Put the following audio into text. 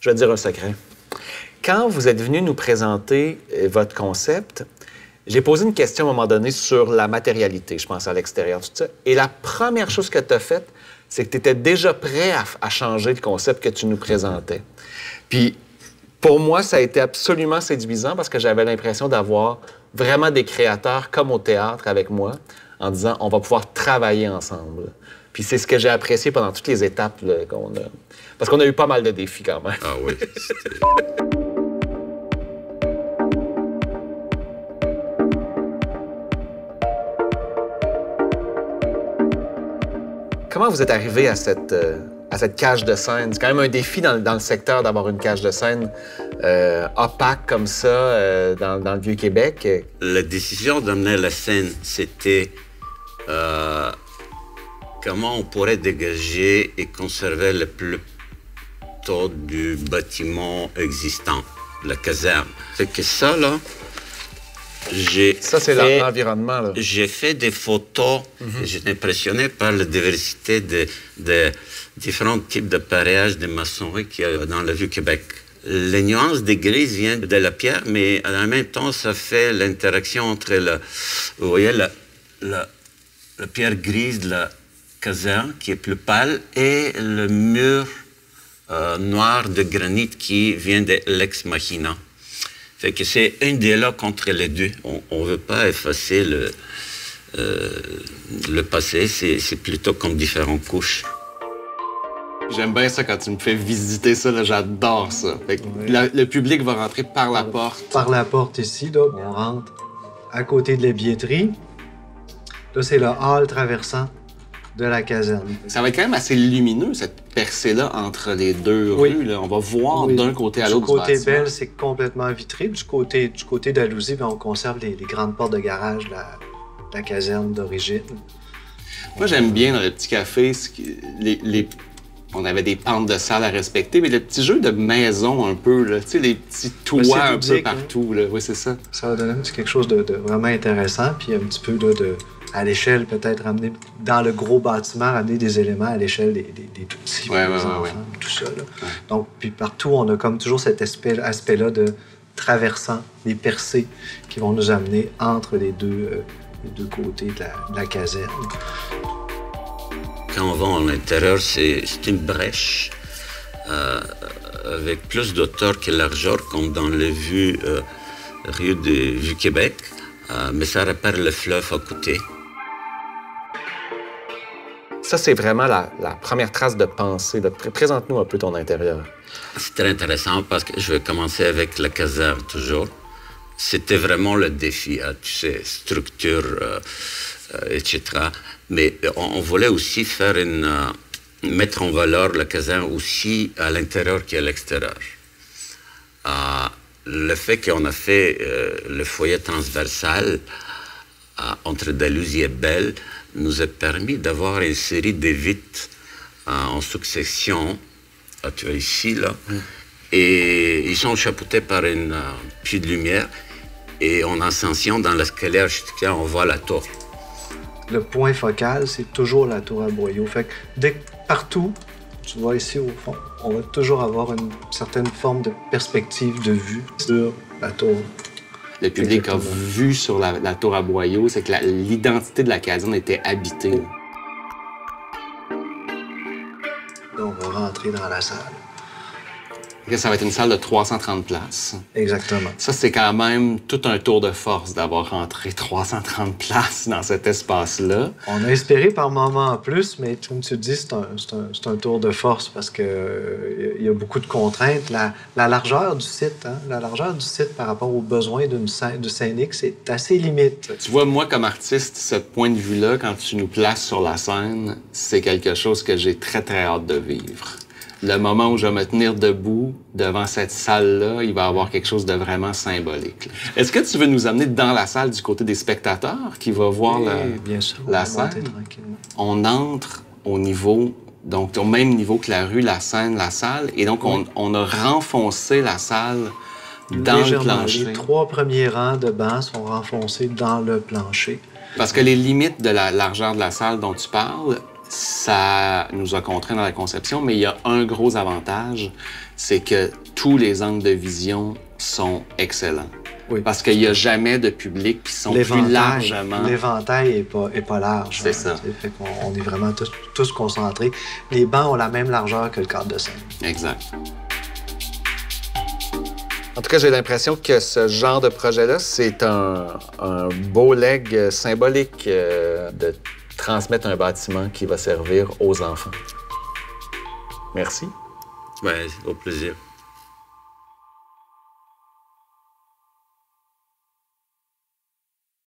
Je vais te dire un secret. Quand vous êtes venu nous présenter votre concept, j'ai posé une question à un moment donné sur la matérialité, je pense, à l'extérieur, tout ça. Et la première chose que tu as faite, c'est que tu étais déjà prêt à changer le concept que tu nous présentais. Puis, pour moi, ça a été absolument séduisant parce que j'avais l'impression d'avoir vraiment des créateurs comme au théâtre avec moi en disant on va pouvoir travailler ensemble. Puis c'est ce que j'ai apprécié pendant toutes les étapes qu'on a. Parce qu'on a eu pas mal de défis quand même. Ah oui. Comment vous êtes arrivé à cette cage de scène? C'est quand même un défi dans le secteur d'avoir une cage de scène opaque comme ça dans le Vieux-Québec. La décision d'amener la scène, c'était comment on pourrait dégager et conserver le plus tôt du bâtiment existant, la caserne. C'est que ça, là, ça, c'est l'environnement, là. J'ai fait des photos et j'étais impressionné par la diversité de différents types d'appareillages de maçonnerie qu'il y a dans le Vieux-Québec. Les nuances des grises viennent de la pierre, mais en même temps, ça fait l'interaction entre vous voyez, la pierre grise de la caserne, qui est plus pâle, et le mur noir de granit qui vient de l'ex machina. Fait que c'est un dialogue entre les deux. On ne veut pas effacer le passé, c'est plutôt comme différentes couches. J'aime bien ça quand tu me fais visiter ça, j'adore ça. Fait que le public va rentrer par la porte. Par la porte ici, là, on rentre à côté de la billetterie. Là, c'est le hall traversant de la caserne. Ça va être quand même assez lumineux, cette percée-là entre les deux rues. Là. On va voir d'un côté à l'autre du bâtiment. Du côté Belle, c'est complètement vitré. Du côté d'Alousie, on conserve les grandes portes de garage de la caserne d'origine. Moi, j'aime bien dans le petit café, on avait des pentes de salle à respecter, mais le petit jeu de maison un peu, là, tu sais, les petits toits un peu partout. Là. Oui, c'est ça. Ça va donner quelque chose de vraiment intéressant, puis un petit peu là, à l'échelle, peut-être ramener dans le gros bâtiment, ramener des éléments à l'échelle des tout petits enfants, tout ça. Là. Ouais. Donc, puis partout, on a comme toujours cet aspect-là de traversant, des percées qui vont nous amener entre les deux côtés de la caserne. Quand on va à l'intérieur, c'est une brèche avec plus d'auteur que largeur, comme dans les vues rue du Québec, mais ça repère le fleuve à côté. Ça, c'est vraiment la première trace de pensée. Présente-nous un peu ton intérieur. C'est très intéressant parce que je vais commencer avec la caserne toujours. C'était vraiment le défi, tu sais, structure, etc. Mais on voulait aussi faire mettre en valeur la caserne aussi à l'intérieur qu'à l'extérieur. Le fait qu'on a fait le foyer transversal entre Dalhousie et Belle nous a permis d'avoir une série de vitres en succession, tu vois ici, là, et ils sont chapeautés par une puits de lumière, et en ascension dans l'escalier architectural, on voit la tour. Le point focal, c'est toujours la tour à boyaux. Fait que partout, tu vois ici au fond, on va toujours avoir une certaine forme de perspective de vue sur la tour. Le public a vu sur la tour à boyaux, c'est que l'identité de la caserne était habitée. On va rentrer dans la salle. Ça va être une salle de 330 places. Exactement. Ça, c'est quand même tout un tour de force d'avoir rentré 330 places dans cet espace-là. On a espéré par moments en plus, mais comme tu dis, c'est un tour de force parce qu'il y a beaucoup de contraintes. La largeur du site, la largeur du site par rapport aux besoins de scénique, c'est assez limite. Tu vois, moi, comme artiste, ce point de vue-là, quand tu nous places sur la scène, c'est quelque chose que j'ai très, très hâte de vivre. Le moment où je vais me tenir debout devant cette salle-là, il va y avoir quelque chose de vraiment symbolique. Est-ce que tu veux nous amener dans la salle du côté des spectateurs qui va voir bien sûr, la scène? On entre au niveau, donc au même niveau que la rue, la scène, la salle, et donc on a renfoncé la salle dans le plancher. Les 3 premiers rangs de bancs sont renfoncés dans le plancher. Parce que les limites de la largeur de la salle dont tu parles, ça nous a contraints dans la conception, mais il y a un gros avantage, c'est que tous les angles de vision sont excellents. Oui. Parce qu'il n'y a jamais de public qui sont plus largement... L'éventail n'est pas large. C'est ça. Fait qu'on est vraiment tous concentrés. Les bancs ont la même largeur que le cadre de scène. Exact. En tout cas, j'ai l'impression que ce genre de projet-là, c'est un beau legs symbolique de transmettre un bâtiment qui va servir aux enfants. Merci. Ouais, au plaisir.